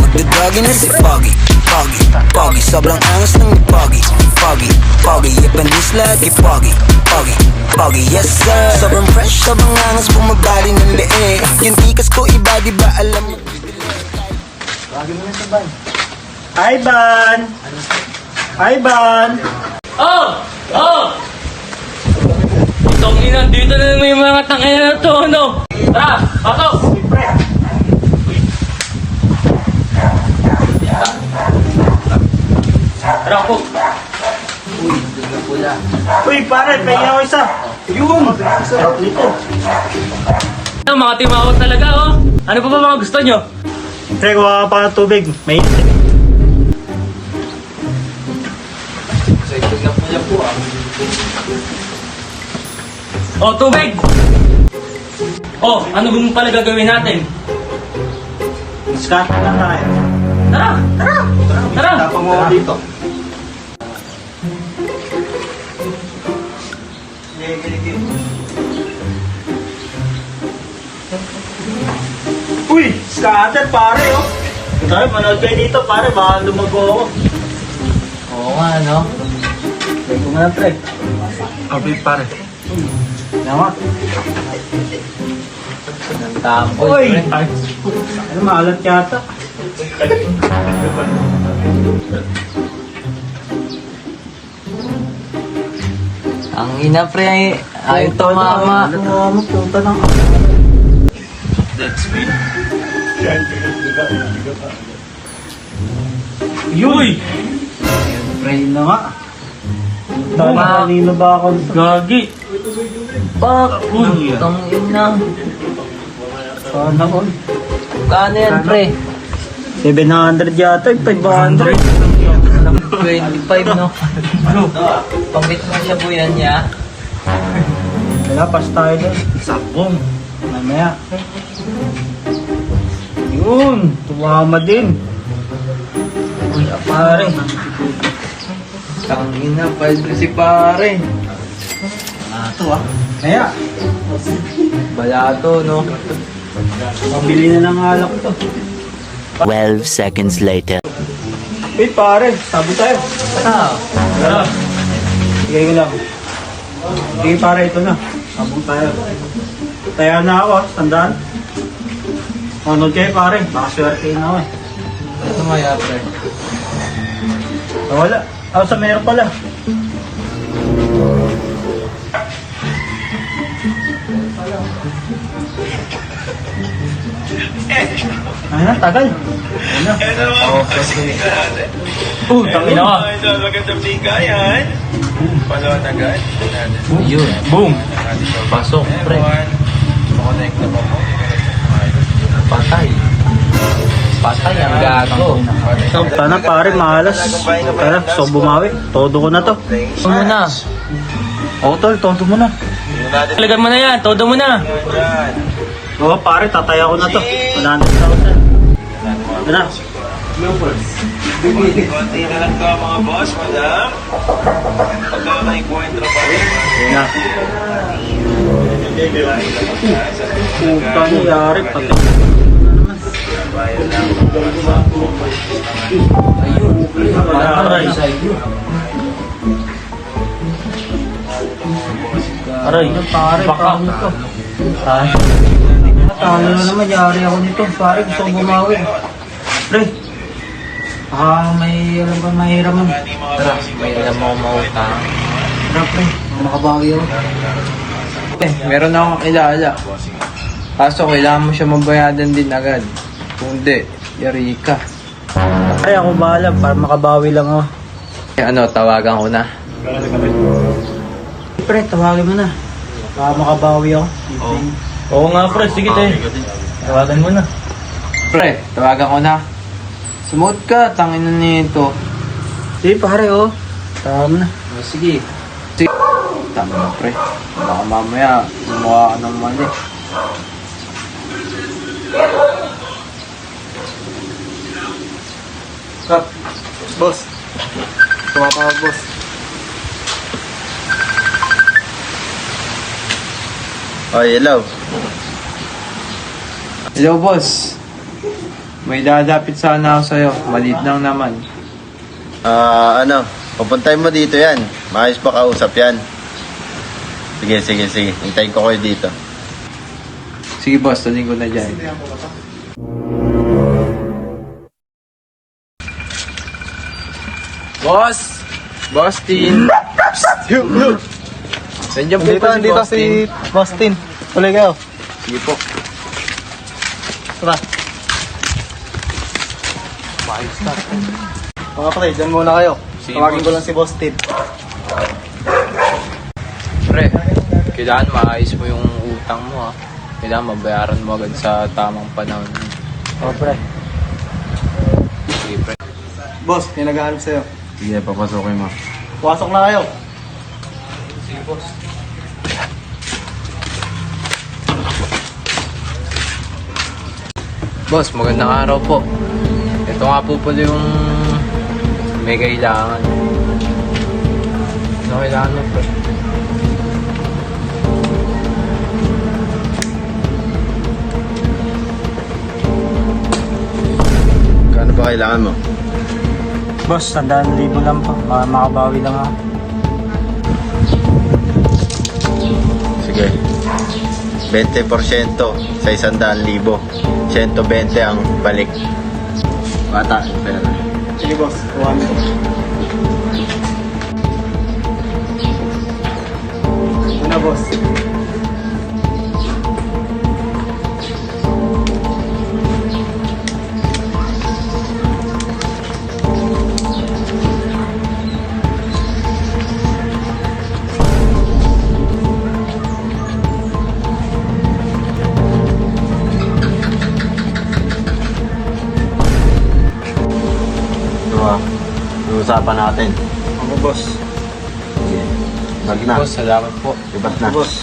magdadagi na si Foggy. Foggy, Foggy, sobrang angas ng ni Foggy. Foggy, Foggy, Japanese lagi Foggy. Foggy, Foggy, yes sir. Sobrang fresh, sobrang angas, bumabali ng leeg. Yung tikas ko iba, di ba alam mo? Lagi mo na sa ban. Hi, Ban! Hi, Ban! Oh! Oh! Itong ina, dito na naman yung mga tangina na to, ano? Tara, pasok! Tara, po! Uy, pare, pahinga ako isa. Yun! Sarap nito. Ito, mga timawag talaga, oh! Ano pa ba mga gusto nyo? Pre, kuha ka pa ng tubig. May Oh, tubig! Oh, ano ba pala gagawin natin? scat na tayo. Tara! Tara! Tara! Tapang mo ako dito. Uy! Scatter, pare, oh! Tayo, manood kayo dito, pare. Baka lumago ako. Oo nga, no? Try ko nga, pre. Kapit, pare. Nawa. Ng tampoy, Uy! pre. Ano, maalat yata. Ang ina, pre, ayaw tumama. Tumama, puta ng... Uy! Pre na nga. Tama. Kanino ba ako? Gagi! Pak! Ang ina. Sana all. Kano yan, pre? 700 yata, 500. 25, no? Pambit mo siya buyan niya. Wala, pas tayo doon. Sakong. Mamaya. Yun, tumama din. Wala, pare. Ang ina, pwede si pare. Ito ah. Kaya, Balato, no? pabili na ng alak to. 12 seconds later. Wait, pare, sabi tayo. Ah, Tara! Sige ko lang. Sige, pare, ito na. Sabong tayo. Taya na ako, tandaan. Manood kayo, pare. Baka swerte na ako eh. ito maya, pre. Wala. Sa meron pala. Ay na, tagal. Tangina ka! Idol, magandang bigayan. Panood agad. Yun. Boom! Pasok, pre. Connect na po po. Patay. Patay ang gago. Sana pare, mahalas. Tara, so bumawi. Todo ko na to. Ito muna. Oo, tol, todo mo na. Talagan mo na yan! Todo mo na! Oo, pare, tataya ko na to. 100,000. Ano? Konti na lang ka mga boss, madam. Pagka may kwentro pa rin. Yan na. Puta nangyari, pati. Aray! Aray! Pare, Baka! paano to? Talo na naman, yari ako nito. Pare, gusto ko bumawi. Pre, may alam ba mahiraman. Tara, may alam mo mautang. Tara, pre, makabawi ako. Meron na akong kilala. Kaso kailangan mo siya mabayadan din agad. Kung hindi, yari ka. Pre, ako bahala para makabawi lang ako. Ano, tawagan ko na. Pre, tawagin mo na. Para makabawi ako. Oo nga, pre. Sige, te. Tawagan mo na. Pre, tawagan ko na. Sumuot ka, tangin na nito. Sige, pare, oh. Tawag mo na. Sige. Sige. Tama na, pre. Baka mamaya, gumawa ka ng mali. Kap, boss. Tumatawag, boss. Oy, hello. Hello, boss. May dadapit sana ako sa'yo. Maliit lang naman. Pupuntahin mo dito yan. Maayos pa kausap yan. Sige. Hintayin ko kayo dito. Sige boss, taling ko na dyan. Boss! Boss Tin! Nandiyan po pa si Boss Tin. Boston. Tuloy kayo. Sige po. Tara. Mga pre, dyan muna kayo. Sige, Tawagin ko boss. lang si Boston. Pre, kailangan maayos mo yung utang mo ha. Kailangan mabayaran mo agad sa tamang panahon. O pre. Sige pre. Boss, may naghahanap sa'yo. Sige, papasokin mo. Pumasok na kayo. Boss, magandang araw po. Ito nga po pala yung may kailangan. Ano kailangan mo pre? Kano ba kailangan mo? Boss, 100,000 lang pa. Makabawi lang ako. Sige. 20% sa 100,000. 120 ang balik. Bata, yung pera. Sige boss, kuha mo. Ito na boss. Ito ha. Usapan natin. Ako boss. Sige. Bag na. Boss, salamat po. Ibat na. Boss.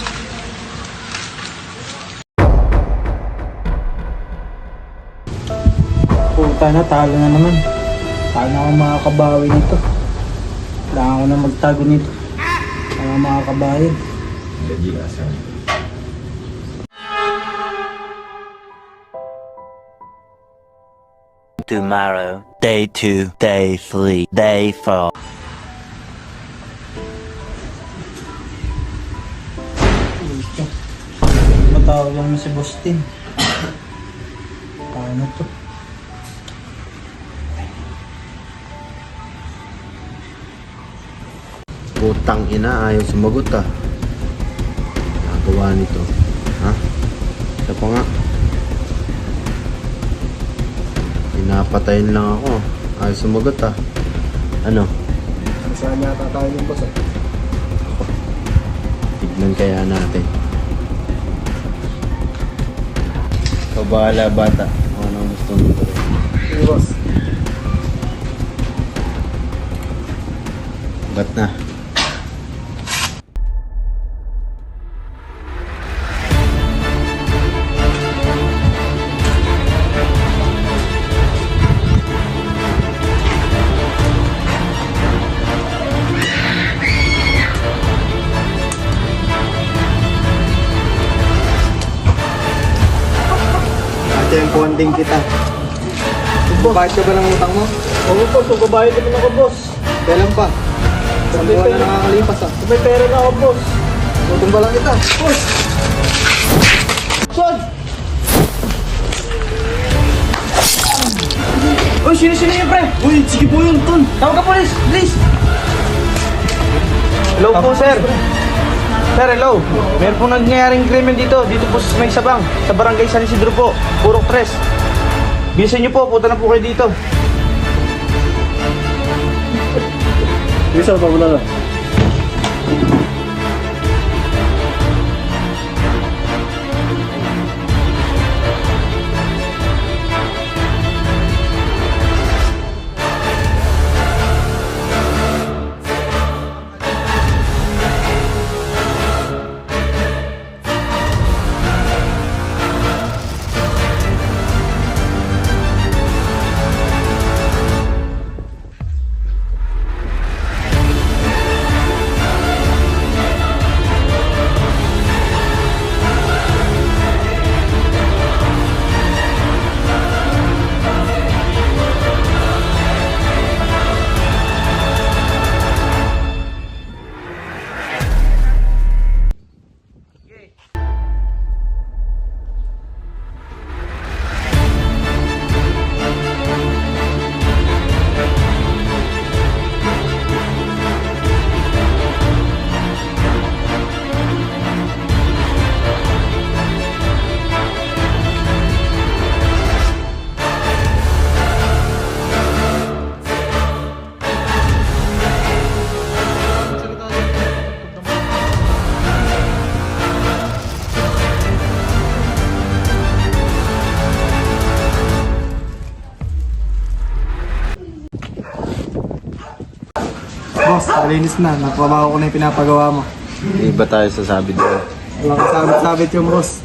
Puta na, talo na naman. Paano ako makakabawi nito? Kailangan ko na magtago nito. Para makakabayad. Tomorrow, day 2, day 3, day 4. Matawag lang na si Boston. Paano to? Putang ina, ayaw sumagot ah. Nagawa nito. Ha? Ito pa nga. Pinapatayin lang ako. Ayaw sumagot ah. Ano? Saan yata tayo ng boss? Tignan kaya natin. Ikaw bahala bata. Ano ang gusto mo ito? Sige boss. Ba't na? Ate yung bonding kita. Bakit ka ba ng utang mo? Oo boss, magbabayad naman ako boss. Kailan pa? Isang buwan na nakakalipas ah. May pera na ako boss. Utang ba lang kita? Boss! Son! Uy, sino yun pre? Uy, sige po yun, Ton. Tawag ka police, please. Hello po sir. Sir, hello. Meron po nangyayaring krimen dito. Dito po sa may sabang. Sa barangay San Isidro po. Purok 3. Bilisan niyo po. Punta na po kayo dito. Bilisan pa muna na. Malinis na. Napabaho ko na yung pinapagawa mo. Iba tayo sasabi doon. Walang kasabit-sabit yung boss.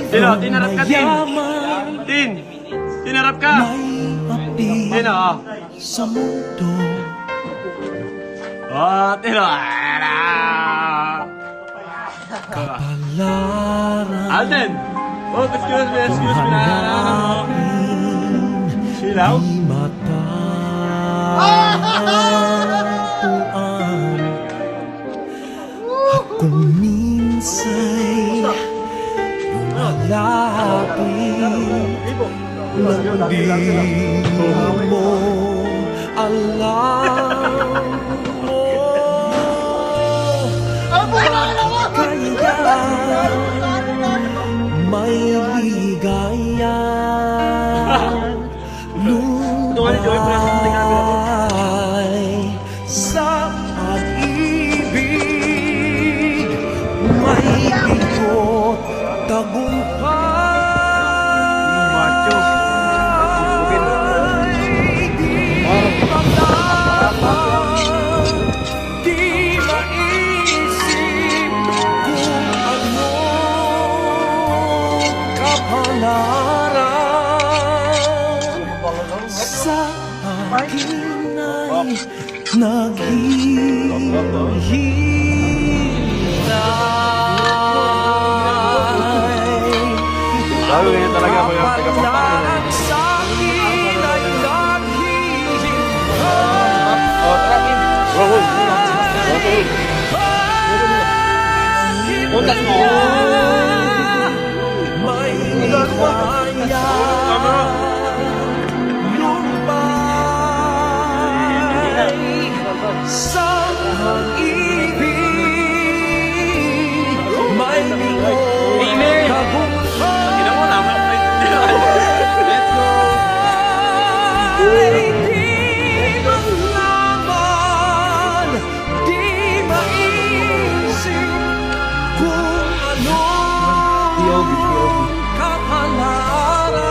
Tino, tinarap ka, Tin. Tin, tinarap ka. Tino, Sa mundo Tino. Alden. Oh, excuse me na. Silaw? kung minsa'y lumalapit lang di mo alam mo kaya may ligaya lumay sa pag-ibig may ikot tagumpay di maglaban di maisip kung ano kapalaran sa akin ay Lalo ngayon talaga ako yung tagapagpapalala. Kapalaran sa akin ay may ligaya lumbay sa pag-ibig may likod tagumpay di maglaban di maisip kung ano kapalaran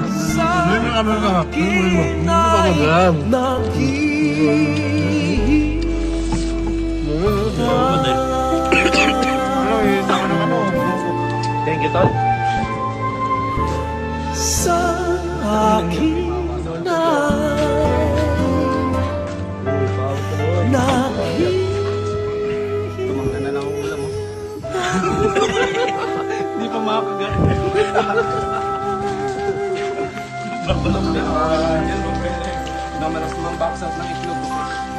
sa akin ay Thank you, Tol. sa akin Hindi pa makakagat. Namaras naman box out ng itlog.